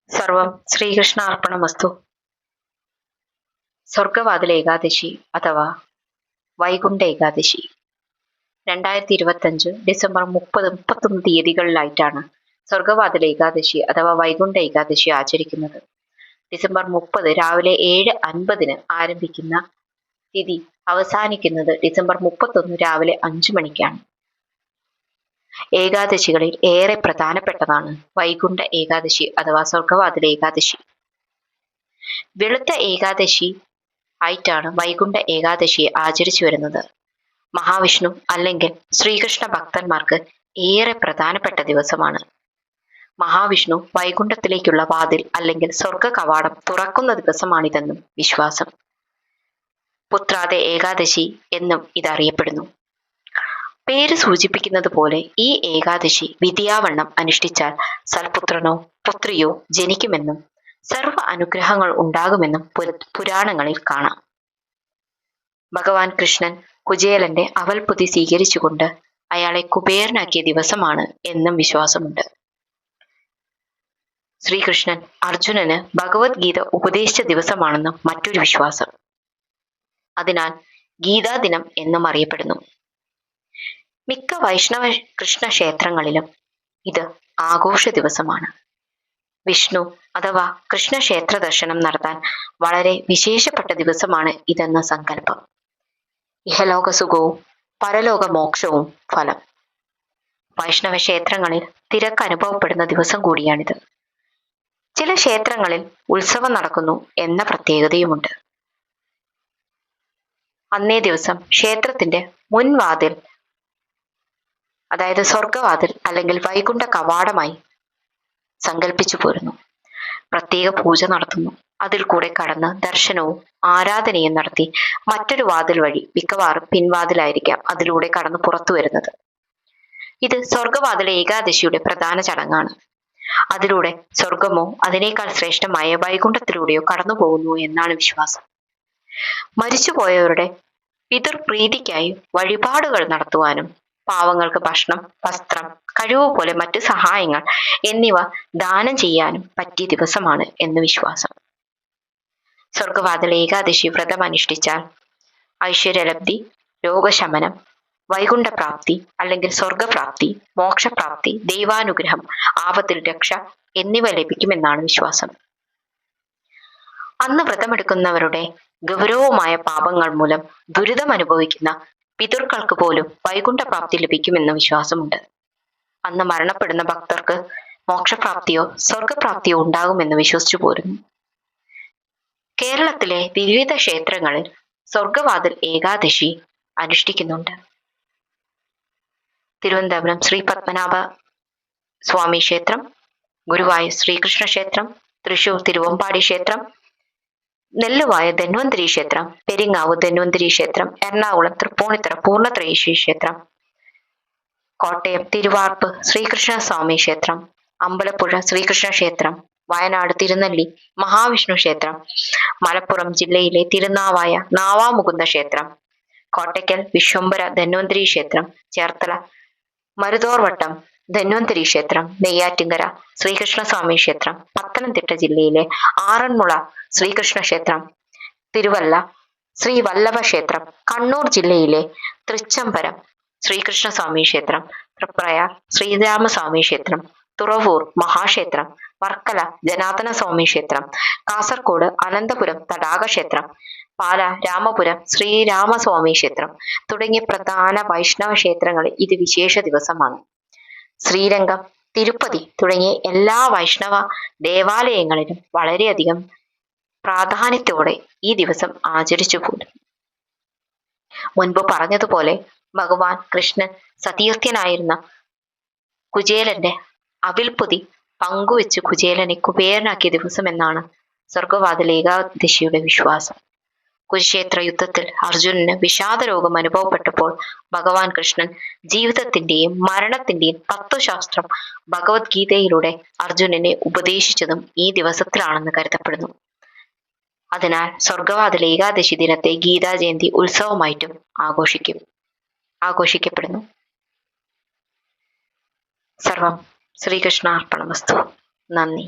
സർവം ശ്രീകൃഷ്ണാർപ്പണമസ്തു. സ്വർഗവാതിൽ ഏകാദശി അഥവാ വൈകുണ്ഠ ഏകാദശി 2025 ഡിസംബർ 30-31 തീയതികളിലായിട്ടാണ് സ്വർഗവാതിൽ ഏകാദശി അഥവാ വൈകുണ്ഠ ഏകാദശി ആചരിക്കുന്നത്. ഡിസംബർ 30 രാവിലെ 7:50 ആരംഭിക്കുന്ന തിഥി അവസാനിക്കുന്നത് ഡിസംബർ 31 രാവിലെ 5 മണിക്കാണ്. ഏകാദശികളിൽ ഏറെ പ്രധാനപ്പെട്ടതാണ് വൈകുണ്ഠ ഏകാദശി അഥവാ സ്വർഗവാതിൽ ഏകാദശി. വെളുത്ത ഏകാദശി ആയിട്ടാണ് വൈകുണ്ഠ ഏകാദശിയെ ആചരിച്ചു വരുന്നത്. മഹാവിഷ്ണു അല്ലെങ്കിൽ ശ്രീകൃഷ്ണ ഭക്തന്മാർക്ക് ഏറെ പ്രധാനപ്പെട്ട ദിവസമാണ്. മഹാവിഷ്ണു വൈകുണ്ഠത്തിലേക്കുള്ള വാതിൽ അല്ലെങ്കിൽ സ്വർഗ കവാടം തുറക്കുന്ന ദിവസമാണിതെന്നും വിശ്വാസം. പുത്രാദ ഏകാദശി എന്നും ഇതറിയപ്പെടുന്നു. പേര് സൂചിപ്പിക്കുന്നത് പോലെ ഈ ഏകാദശി വിധിയാവണ്ണം അനുഷ്ഠിച്ചാൽ സൽപുത്രനോ പുത്രിയോ ജനിക്കുമെന്നും സർവ അനുഗ്രഹങ്ങൾ ഉണ്ടാകുമെന്നും പുരാണങ്ങളിൽ കാണാം. ഭഗവാൻ കൃഷ്ണൻ കുചേലന്റെ അവൽപ്പുതി സ്വീകരിച്ചുകൊണ്ട് അയാളെ കുബേരനാക്കിയ ദിവസമാണ് എന്നും വിശ്വാസമുണ്ട്. ശ്രീകൃഷ്ണൻ അർജുനന് ഭഗവത്ഗീത ഉപദേശിച്ച ദിവസമാണെന്നും മറ്റൊരു വിശ്വാസം. അതിനാൽ ഗീതാ ദിനം എന്നും അറിയപ്പെടുന്നു. മിക്ക വൈഷ്ണവ കൃഷ്ണ ക്ഷേത്രങ്ങളിലും ഇത് ആഘോഷ ദിവസമാണ്. വിഷ്ണു അഥവാ കൃഷ്ണ ക്ഷേത്ര ദർശനം നടത്താൻ വളരെ വിശേഷപ്പെട്ട ദിവസമാണ് ഇതെന്ന സങ്കല്പം. ഇഹലോക സുഖവും പരലോക മോക്ഷവും ഫലം. വൈഷ്ണവ ക്ഷേത്രങ്ങളിൽ തിരക്ക് അനുഭവപ്പെടുന്ന ദിവസം കൂടിയാണിത്. ചില ക്ഷേത്രങ്ങളിൽ ഉത്സവം നടക്കുന്നു എന്ന പ്രത്യേകതയുമുണ്ട്. അന്നേ ദിവസം ക്ഷേത്രത്തിന്റെ മുൻവാതിൽ, അതായത് സ്വർഗവാതിൽ അല്ലെങ്കിൽ വൈകുണ്ഠ കവാടമായി സങ്കല്പിച്ചു പോരുന്നു. പ്രത്യേക പൂജ നടത്തുന്നു. അതിൽ കൂടെ കടന്ന് ദർശനവും ആരാധനയും നടത്തി മറ്റൊരു വാതിൽ വഴി, മിക്കവാറും പിൻവാതിലായിരിക്കാം, അതിലൂടെ കടന്ന് പുറത്തു വരുന്നത്. ഇത് സ്വർഗവാതിൽ ഏകാദശിയുടെ പ്രധാന ചടങ്ങാണ്. അതിലൂടെ സ്വർഗമോ അതിനേക്കാൾ ശ്രേഷ്ഠമായ വൈകുണ്ഠത്തിലൂടെയോ കടന്നു പോകുന്നു എന്നാണ് വിശ്വാസം. മരിച്ചുപോയവരുടെ പിതൃപ്രീതിക്കായി വഴിപാടുകൾ നടത്തുവാനും പാവങ്ങൾക്ക് ഭക്ഷണം, വസ്ത്രം, കഴിവ് പോലെ മറ്റ് സഹായങ്ങൾ എന്നിവ ദാനം ചെയ്യാനും പറ്റിയ ദിവസമാണ് എന്ന് വിശ്വാസം. സ്വർഗവാതിൽ ഏകാദശി വ്രതം അനുഷ്ഠിച്ചാൽ ഐശ്വര്യലബ്ധി, രോഗശമനം, വൈകുണ്ഠപ്രാപ്തി അല്ലെങ്കിൽ സ്വർഗപ്രാപ്തി, മോക്ഷപ്രാപ്തി, ദൈവാനുഗ്രഹം, ആപത്തിൽ രക്ഷ എന്നിവ ലഭിക്കുമെന്നാണ് വിശ്വാസം. അന്ന് വ്രതമെടുക്കുന്നവരുടെ ഗൗരവമായ പാപങ്ങൾ മൂലം ദുരിതം അനുഭവിക്കുന്ന പിതൃക്കൾക്ക് പോലും വൈകുണ്ഠപ്രാപ്തി ലഭിക്കുമെന്ന് വിശ്വാസമുണ്ട്. അന്ന് മരണപ്പെടുന്ന ഭക്തർക്ക് മോക്ഷപ്രാപ്തിയോ സ്വർഗപ്രാപ്തിയോ ഉണ്ടാകുമെന്ന് വിശ്വസിച്ചു പോരുന്നു. കേരളത്തിലെ വിവിധ ക്ഷേത്രങ്ങളിൽ സ്വർഗവാതിൽ ഏകാദശി അനുഷ്ഠിക്കുന്നുണ്ട്. തിരുവനന്തപുരം ശ്രീ പത്മനാഭ സ്വാമി ക്ഷേത്രം, ഗുരുവായൂർ ശ്രീകൃഷ്ണ ക്ഷേത്രം, തൃശൂർ തിരുവമ്പാടി ക്ഷേത്രം, നെല്ലുവായ ധന്വന്തരി ക്ഷേത്രം, പെരിങ്ങാവ് ധന്വന്തരി ക്ഷേത്രം, എറണാകുളം തൃപ്പൂണിത്തുറ പൂർണ്ണത്രയീശ്വരി ക്ഷേത്രം, കോട്ടയം തിരുവാർപ്പ് ശ്രീകൃഷ്ണസ്വാമി ക്ഷേത്രം, അമ്പലപ്പുഴ ശ്രീകൃഷ്ണ ക്ഷേത്രം, വയനാട് തിരുനെല്ലി മഹാവിഷ്ണു ക്ഷേത്രം, മലപ്പുറം ജില്ലയിലെ തിരുനാവായ നാവാമുകുന്ദ ക്ഷേത്രം, കോട്ടയ്ക്കൽ വിശ്വംഭര ധന്വന്തരി ക്ഷേത്രം, ചേർത്തല മരുതോർവട്ടം ധന്വന്തരി ക്ഷേത്രം, നെയ്യാറ്റിങ്കര ശ്രീകൃഷ്ണസ്വാമി ക്ഷേത്രം, പത്തനംതിട്ട ജില്ലയിലെ ആറന്മുള ശ്രീകൃഷ്ണ ക്ഷേത്രം, തിരുവല്ല ശ്രീ വല്ലഭ ക്ഷേത്രം, കണ്ണൂർ ജില്ലയിലെ തൃച്ചംബരം ശ്രീകൃഷ്ണസ്വാമി ക്ഷേത്രം, തൃപ്രയാർ ശ്രീരാമസ്വാമി ക്ഷേത്രം, തുറവൂർ മഹാക്ഷേത്രം, വർക്കല ജനാർദ്ദന സ്വാമി ക്ഷേത്രം, കാസർഗോഡ് അനന്തപുരം തടാക ക്ഷേത്രം, പാല രാമപുരം ശ്രീരാമസ്വാമി ക്ഷേത്രം തുടങ്ങിയ പ്രധാന വൈഷ്ണവ ക്ഷേത്രങ്ങളിൽ ഇത് വിശേഷ ദിവസമാണ്. ശ്രീരംഗം, തിരുപ്പതി തുടങ്ങിയ എല്ലാ വൈഷ്ണവ ദേവാലയങ്ങളിലും വളരെയധികം പ്രാധാന്യത്തോടെ ഈ ദിവസം ആചരിച്ചു പോരും. മുൻപ് പറഞ്ഞതുപോലെ ഭഗവാൻ കൃഷ്ണൻ സതീർത്ഥ്യനായിരുന്ന കുചേലന്റെ അവിൽപ്പുതി പങ്കുവെച്ച് കുചേലനെ കുബേരനാക്കിയ ദിവസം എന്നാണ് സ്വർഗവാതിൽ ഏകാദശിയുടെ വിശ്വാസം. കുരുക്ഷേത്ര യുദ്ധത്തിൽ അർജുനന് വിഷാദരോഗം അനുഭവപ്പെട്ടപ്പോൾ ഭഗവാൻ കൃഷ്ണൻ ജീവിതത്തിന്റെയും മരണത്തിന്റെയും തത്വശാസ്ത്രം ഭഗവത്ഗീതയിലൂടെ അർജുനനെ ഉപദേശിച്ചതും ഈ ദിവസത്തിലാണെന്ന് കരുതപ്പെടുന്നു. അതിനാൽ സ്വർഗവാതിൽ ഏകാദശി ദിനത്തെ ഗീതാ ജയന്തി ഉത്സവമായിട്ടും ആഘോഷിക്കപ്പെടുന്നു. സർവം ശ്രീകൃഷ്ണാർപ്പണമസ്തു. നന്ദി.